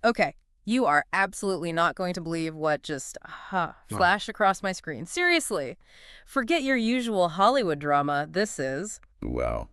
Okay, you are absolutely not going to believe what just flashed across my screen. Seriously, forget your usual Hollywood drama. This is. Wow.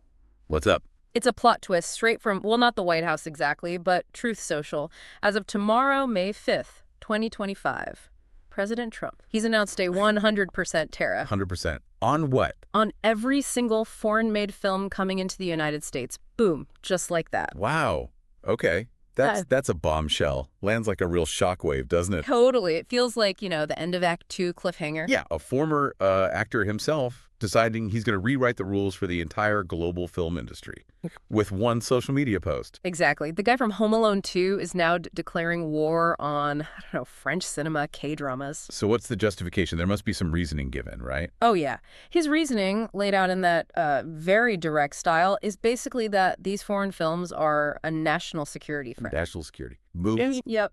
What's up? It's a plot twist straight from, well, not the White House exactly, but Truth Social. As of tomorrow, May 5th, 2025, President Trump, he's announced a 100% tariff 100%. On what? on every single foreign-made film coming into the United States. Boom, just like that. Wow. Okay. That's a bombshell. Lands like a real shockwave, doesn't it? Totally. It feels like, the end of Act 2 cliffhanger. Yeah, a former actor himself deciding he's going to rewrite the rules for the entire global film industry with one social media post. Exactly. The guy from Home Alone 2 is now declaring war on, I don't know, French cinema, K-dramas. So what's the justification? There must be some reasoning given, right? Oh, yeah. His reasoning, laid out in that very direct style, is basically that these foreign films are a national security threat. National security. Move. Yep.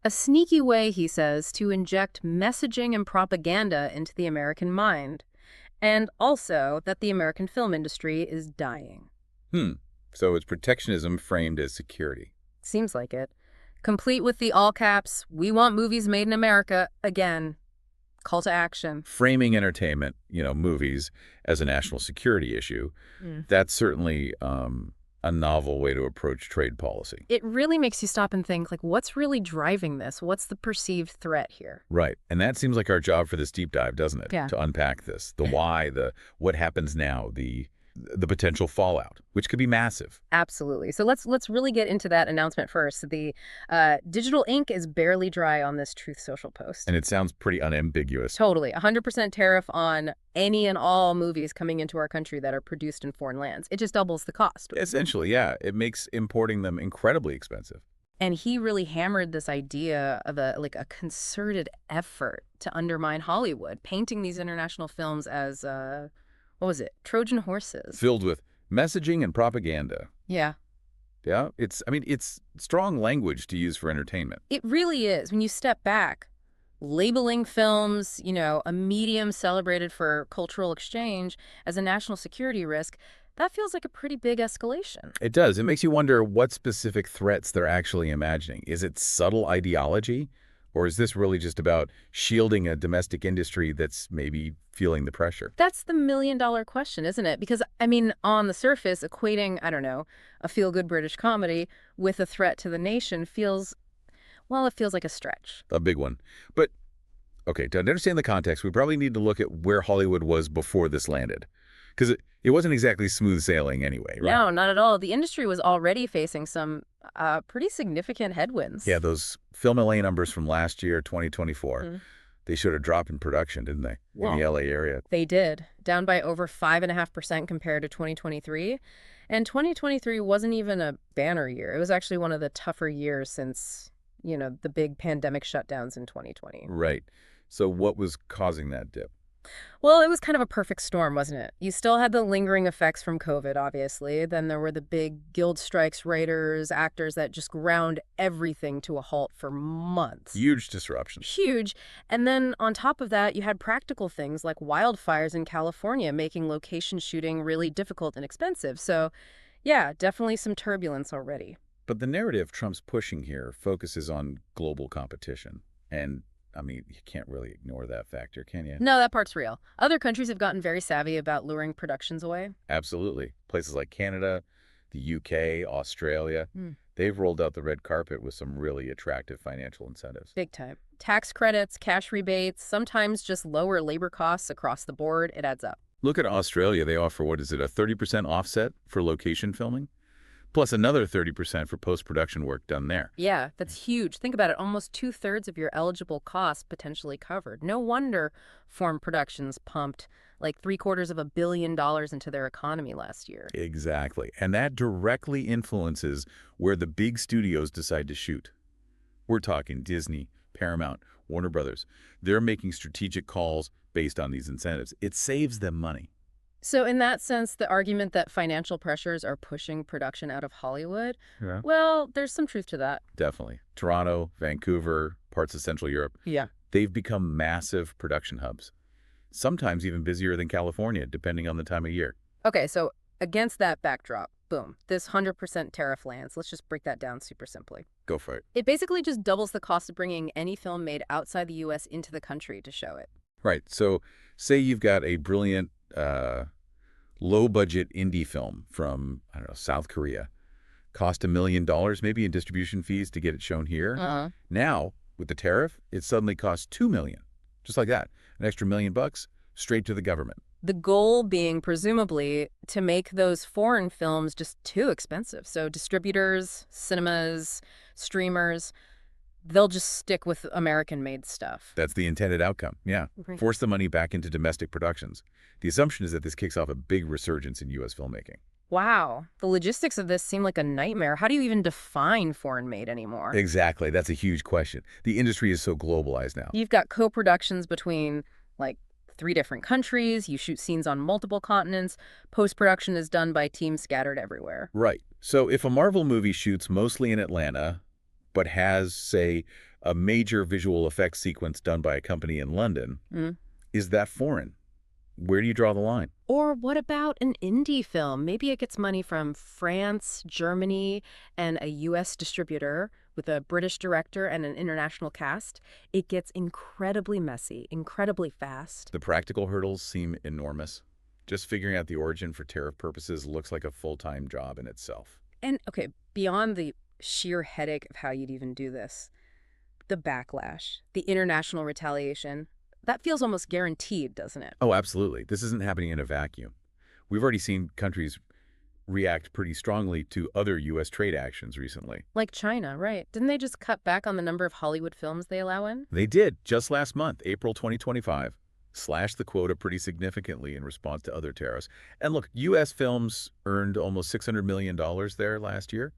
A sneaky way, he says, to inject messaging and propaganda into the American mind. And also that the American film industry is dying. So it's protectionism framed as security. Seems like it. Complete with the all caps, "We want movies made in America," again. Call to action. Framing entertainment, movies, as a national security issue, that's certainly a novel way to approach trade policy. It really makes you stop and think, what's really driving this? What's the perceived threat here? Right. And that seems like our job for this deep dive, doesn't it? Yeah. To unpack this. The why, the what happens now, the potential fallout, which could be massive. Absolutely. So let's really get into that announcement first. The digital ink is barely dry on this Truth Social post. And it sounds pretty unambiguous. Totally. 100% tariff on any and all movies coming into our country that are produced in foreign lands. It just doubles the cost. Essentially, yeah. It makes importing them incredibly expensive. And he really hammered this idea of a concerted effort to undermine Hollywood, painting these international films as what was it? Trojan horses. Filled with messaging and propaganda. Yeah. Yeah, it's strong language to use for entertainment. It really is. When you step back, labeling films, a medium celebrated for cultural exchange as a national security risk, that feels like a pretty big escalation. It does. It makes you wonder what specific threats they're actually imagining. Is it subtle ideology? Or is this really just about shielding a domestic industry that's maybe feeling the pressure? That's the million-dollar question, isn't it? Because, on the surface, equating, I don't know, a feel-good British comedy with a threat to the nation feels like a stretch. A big one. But, okay, to understand the context, we probably need to look at where Hollywood was before this landed. Because it wasn't exactly smooth sailing anyway, right? No, not at all. The industry was already facing some pretty significant headwinds. Yeah, those Film LA numbers from last year, 2024, they showed a drop in production, didn't they, in the LA area? They did, down by over 5.5% compared to 2023. And 2023 wasn't even a banner year. It was actually one of the tougher years since, the big pandemic shutdowns in 2020. Right. So what was causing that dip? Well, it was kind of a perfect storm, wasn't it? You still had the lingering effects from COVID, obviously. Then there were the big guild strikes, writers, actors that just ground everything to a halt for months. Huge disruption. Huge. And then on top of that, you had practical things like wildfires in California making location shooting really difficult and expensive. So, yeah, definitely some turbulence already. But the narrative Trump's pushing here focuses on global competition. And you can't really ignore that factor, can you? No, that part's real. Other countries have gotten very savvy about luring productions away. Absolutely. Places like Canada, the UK, Australia, they've rolled out the red carpet with some really attractive financial incentives. Big time. Tax credits, cash rebates, sometimes just lower labor costs across the board. It adds up. Look at Australia. They offer, a 30% offset for location filming? Plus another 30% for post-production work done there. Yeah, that's huge. Think about it. Almost 2/3 of your eligible costs potentially covered. No wonder foreign productions pumped like $750 million into their economy last year. Exactly. And that directly influences where the big studios decide to shoot. We're talking Disney, Paramount, Warner Brothers. They're making strategic calls based on these incentives. It saves them money. So in that sense, the argument that financial pressures are pushing production out of Hollywood, Yeah. well, there's some truth to that. Definitely. Toronto, Vancouver, parts of Central Europe, Yeah. they've become massive production hubs. Sometimes even busier than California, depending on the time of year. Okay, so against that backdrop, boom, this 100% tariff lands. Let's just break that down super simply. Go for it. It basically just doubles the cost of bringing any film made outside the U.S. into the country to show it. Right. So say you've got a brilliant, low-budget indie film from, I don't know, South Korea. Cost $1 million maybe in distribution fees to get it shown here. Now, with the tariff, it suddenly costs $2 million. Just like that. An extra $1 million straight to the government. The goal being, presumably, to make those foreign films just too expensive. So distributors, cinemas, streamers, they'll just stick with American-made stuff. That's the intended outcome, yeah. Right. Force the money back into domestic productions. The assumption is that this kicks off a big resurgence in U.S. filmmaking. Wow. The logistics of this seem like a nightmare. How do you even define foreign-made anymore? Exactly. That's a huge question. The industry is so globalized now. You've got co-productions between, like, 3 different countries. You shoot scenes on multiple continents. Post-production is done by teams scattered everywhere. Right. So if a Marvel movie shoots mostly in Atlanta, but has, say, a major visual effects sequence done by a company in London, is that foreign? Where do you draw the line? Or what about an indie film? Maybe it gets money from France, Germany, and a U.S. distributor with a British director and an international cast. It gets incredibly messy, incredibly fast. The practical hurdles seem enormous. Just figuring out the origin for tariff purposes looks like a full-time job in itself. And, okay, beyond the sheer headache of how you'd even do this, the backlash, the international retaliation, that feels almost guaranteed, doesn't it? Oh, absolutely. This isn't happening in a vacuum. We've already seen countries react pretty strongly to other U.S. trade actions recently. Like China, right. Didn't they just cut back on the number of Hollywood films they allow in? They did, just last month, April 2025. Slashed the quota pretty significantly in response to other tariffs. And look, U.S. films earned almost $600 million there last year.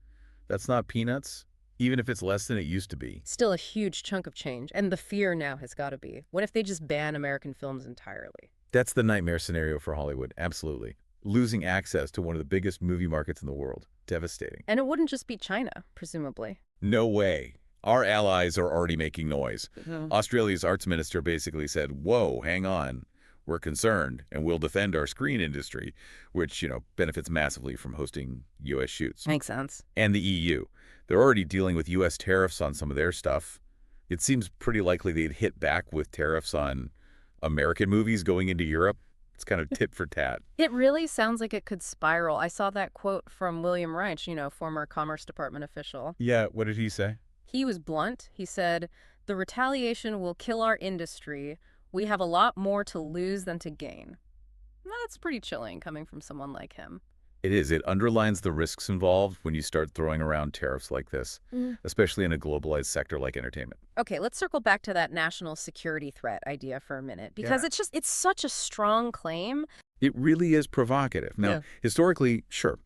That's not peanuts, even if it's less than it used to be. Still a huge chunk of change. And the fear now has got to be, what if they just ban American films entirely? That's the nightmare scenario for Hollywood, absolutely. Losing access to one of the biggest movie markets in the world. Devastating. And it wouldn't just be China, presumably. No way. Our allies are already making noise. Australia's arts minister basically said, whoa, hang on. We're concerned, and we'll defend our screen industry, which, benefits massively from hosting U.S. shoots. Makes sense. And the EU. They're already dealing with U.S. tariffs on some of their stuff. It seems pretty likely they'd hit back with tariffs on American movies going into Europe. It's kind of tit for tat. It really sounds like it could spiral. I saw that quote from William Reich, former Commerce Department official. Yeah, what did he say? He was blunt. He said, "The retaliation will kill our industry. We have a lot more to lose than to gain." That's pretty chilling coming from someone like him. It is. It underlines the risks involved when you start throwing around tariffs like this, especially in a globalized sector like entertainment. Okay, let's circle back to that national security threat idea for a minute, because it's such a strong claim. It really is provocative. Now, historically, sure,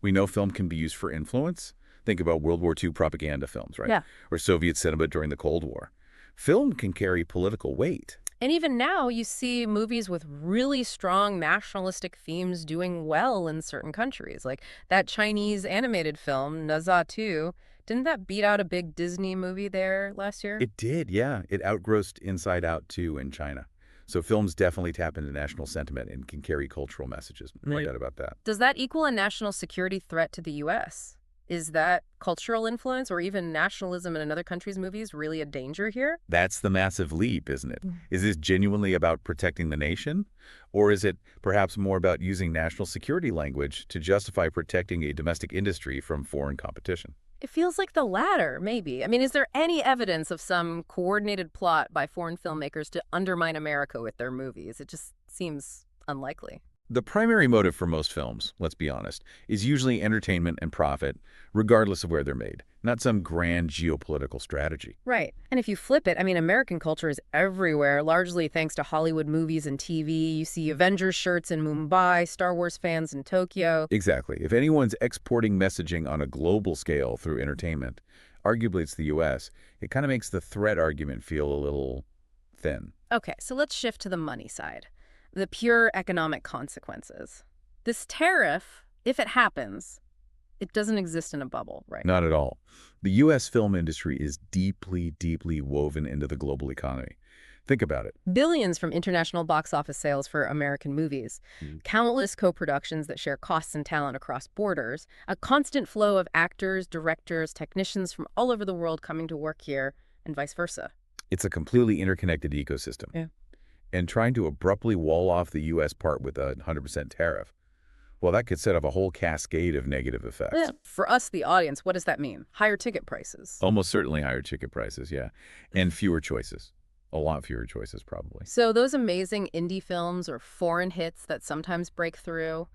we know film can be used for influence. Think about World War II propaganda films, right? Yeah. Or Soviet cinema during the Cold War. Film can carry political weight. And even now, you see movies with really strong nationalistic themes doing well in certain countries. Like that Chinese animated film, Naza 2, didn't that beat out a big Disney movie there last year? It did, yeah. It outgrossed Inside Out 2 in China. So films definitely tap into national sentiment and can carry cultural messages. No doubt about that. Does that equal a national security threat to the U.S.? Is that cultural influence or even nationalism in another country's movies really a danger here? That's the massive leap, isn't it? Is this genuinely about protecting the nation? Or is it perhaps more about using national security language to justify protecting a domestic industry from foreign competition? It feels like the latter, maybe. I mean, is there any evidence of some coordinated plot by foreign filmmakers to undermine America with their movies? It just seems unlikely. The primary motive for most films, let's be honest, is usually entertainment and profit, regardless of where they're made, not some grand geopolitical strategy. Right. And if you flip it, I mean, American culture is everywhere, largely thanks to Hollywood movies and TV. You see Avengers shirts in Mumbai, Star Wars fans in Tokyo. Exactly. If anyone's exporting messaging on a global scale through entertainment, arguably it's the U.S., it kind of makes the threat argument feel a little thin. Okay, so let's shift to the money side. The pure economic consequences. This tariff, if it happens, it doesn't exist in a bubble, right? Not at all. The U.S. film industry is deeply, deeply woven into the global economy. Think about it. Billions from international box office sales for American movies, Mm. countless co-productions that share costs and talent across borders, a constant flow of actors, directors, technicians from all over the world coming to work here, and vice versa. It's a completely interconnected ecosystem. Yeah. And trying to abruptly wall off the U.S. part with a 100% tariff, well, that could set off a whole cascade of negative effects. Yeah. For us, the audience, what does that mean? Higher ticket prices. Almost certainly higher ticket prices, yeah. And fewer choices. A lot fewer choices, probably. So those amazing indie films or foreign hits that sometimes break through,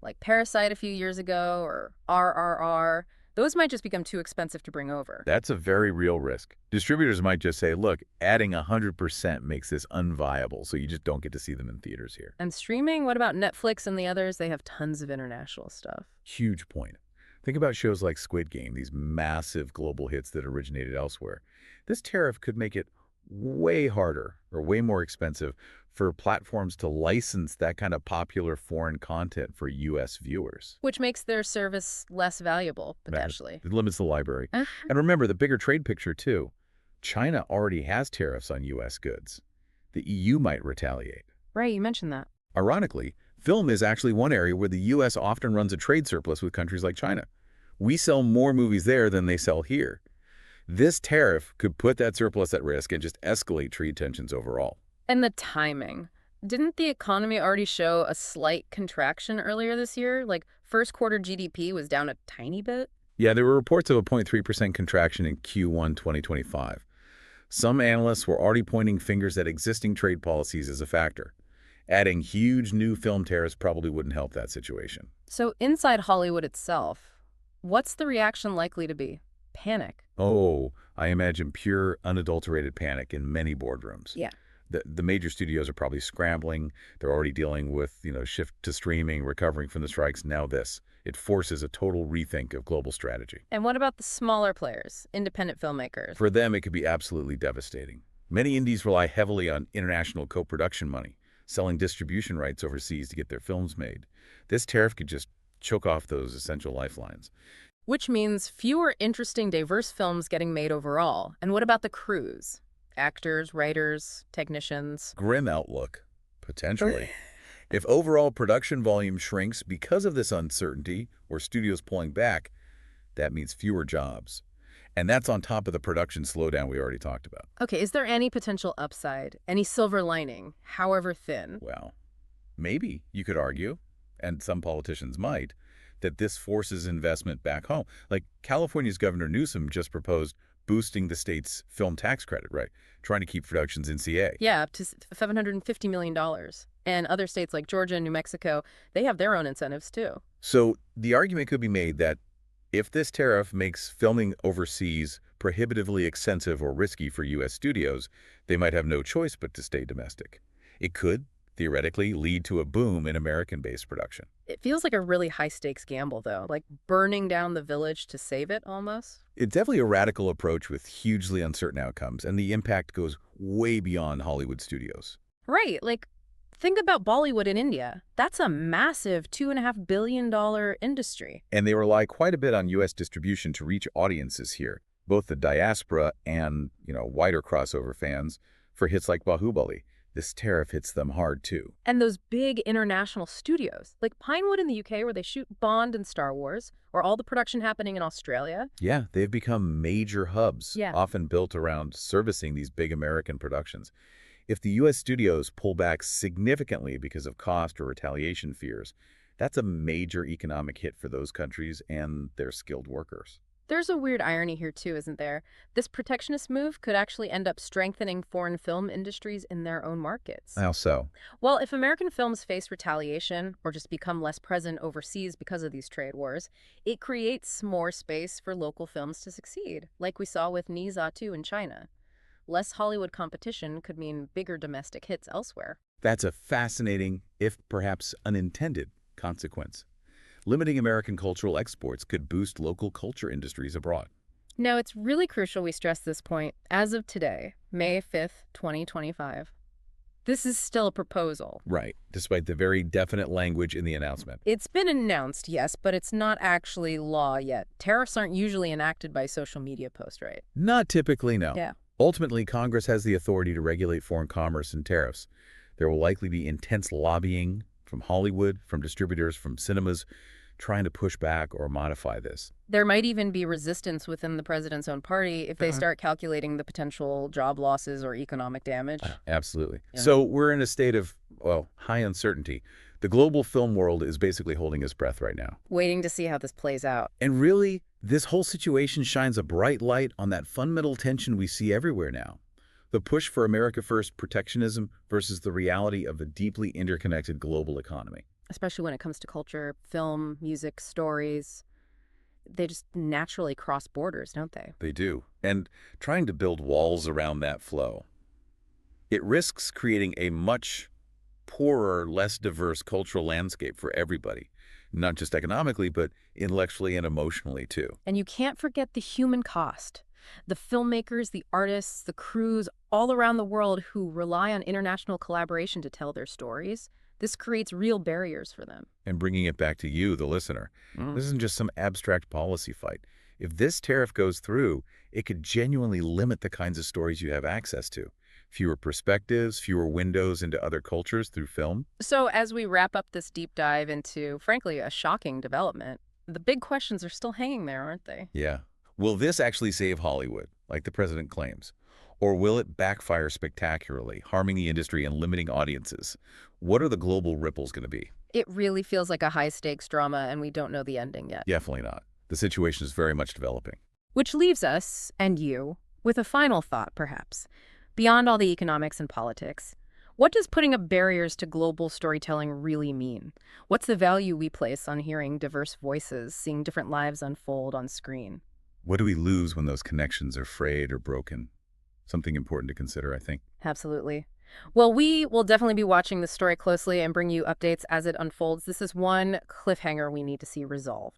like Parasite a few years ago or RRR, those might just become too expensive to bring over. That's a very real risk. Distributors might just say, look, adding 100% makes this unviable, so you just don't get to see them in theaters here. And streaming, what about Netflix and the others? They have tons of international stuff. Huge point. Think about shows like Squid Game, these massive global hits that originated elsewhere. This tariff could make it way harder or way more expensive for platforms to license that kind of popular foreign content for U.S. viewers. Which makes their service less valuable, potentially. It limits the library. And remember, the bigger trade picture, too. China already has tariffs on U.S. goods. The EU might retaliate. Right, you mentioned that. Ironically, film is actually one area where the U.S. often runs a trade surplus with countries like China. We sell more movies there than they sell here. This tariff could put that surplus at risk and just escalate trade tensions overall. And the timing. Didn't the economy already show a slight contraction earlier this year? Like, first quarter GDP was down a tiny bit? Yeah, there were reports of a 0.3% contraction in Q1 2025. Some analysts were already pointing fingers at existing trade policies as a factor. Adding huge new film tariffs probably wouldn't help that situation. So inside Hollywood itself, what's the reaction likely to be? Panic. Oh, I imagine pure, unadulterated panic in many boardrooms. Yeah. The major studios are probably scrambling. They're already dealing with, shift to streaming, recovering from the strikes. Now this. It forces a total rethink of global strategy. And what about the smaller players, independent filmmakers? For them, it could be absolutely devastating. Many indies rely heavily on international co-production money, selling distribution rights overseas to get their films made. This tariff could just choke off those essential lifelines. Which means fewer interesting, diverse films getting made overall. And what about the crews? Actors, writers, technicians. Grim outlook, potentially. If overall production volume shrinks because of this uncertainty or studios pulling back, that means fewer jobs. And that's on top of the production slowdown we already talked about. Okay, is there any potential upside? Any silver lining, however thin? Well, maybe you could argue, and some politicians might, that this forces investment back home. Like California's Governor Newsom just proposed boosting the state's film tax credit, right? Trying to keep productions in CA. Yeah, up to $750 million. And other states like Georgia and New Mexico, they have their own incentives too. So the argument could be made that if this tariff makes filming overseas prohibitively expensive or risky for U.S. studios, they might have no choice but to stay domestic. It could, theoretically, lead to a boom in American-based production. It feels like a really high-stakes gamble, though, like burning down the village to save it, almost. It's definitely a radical approach with hugely uncertain outcomes, and the impact goes way beyond Hollywood studios. Right, like, think about Bollywood in India. That's a massive $2.5 billion industry. And they rely quite a bit on U.S. distribution to reach audiences here, both the diaspora and, wider crossover fans, for hits like Bahubali. This tariff hits them hard, too. And those big international studios, like Pinewood in the UK, where they shoot Bond and Star Wars, or all the production happening in Australia. Yeah, they've become major hubs, Yeah. often built around servicing these big American productions. If the U.S. studios pull back significantly because of cost or retaliation fears, that's a major economic hit for those countries and their skilled workers. There's a weird irony here, too, isn't there? This protectionist move could actually end up strengthening foreign film industries in their own markets. How so? Well, if American films face retaliation or just become less present overseas because of these trade wars, it creates more space for local films to succeed, like we saw with Ni 2 in China. Less Hollywood competition could mean bigger domestic hits elsewhere. That's a fascinating, if perhaps unintended, consequence. Limiting American cultural exports could boost local culture industries abroad. Now, it's really crucial we stress this point. As of today, May 5th, 2025, this is still a proposal. Right, despite the very definite language in the announcement. It's been announced, yes, but it's not actually law yet. Tariffs aren't usually enacted by social media posts, right? Not typically, no. Yeah. Ultimately, Congress has the authority to regulate foreign commerce and tariffs. There will likely be intense lobbying from Hollywood, from distributors, from cinemas, trying to push back or modify this. There might even be resistance within the president's own party if they start calculating the potential job losses or economic damage. Absolutely. Yeah. So we're in a state of, well, high uncertainty. The global film world is basically holding its breath right now. Waiting to see how this plays out. And really, this whole situation shines a bright light on that fundamental tension we see everywhere now. The push for America First protectionism versus the reality of a deeply interconnected global economy. Especially when it comes to culture, film, music, stories. They just naturally cross borders, don't they? They do. And trying to build walls around that flow, it risks creating a much poorer, less diverse cultural landscape for everybody, not just economically, but intellectually and emotionally too. And you can't forget the human cost. The filmmakers, the artists, the crews all around the world who rely on international collaboration to tell their stories. This creates real barriers for them. And bringing it back to you, the listener, this isn't just some abstract policy fight. If this tariff goes through, it could genuinely limit the kinds of stories you have access to. Fewer perspectives, fewer windows into other cultures through film. So as we wrap up this deep dive into, frankly, a shocking development, the big questions are still hanging there, aren't they? Yeah. Will this actually save Hollywood, like the president claims? Or will it backfire spectacularly, harming the industry and limiting audiences? What are the global ripples going to be? It really feels like a high-stakes drama, and we don't know the ending yet. Definitely not. The situation is very much developing. Which leaves us, and you, with a final thought, perhaps. Beyond all the economics and politics, what does putting up barriers to global storytelling really mean? What's the value we place on hearing diverse voices, seeing different lives unfold on screen? What do we lose when those connections are frayed or broken? Something important to consider, I think. Absolutely. Well, we will definitely be watching this story closely and bring you updates as it unfolds. This is one cliffhanger we need to see resolved.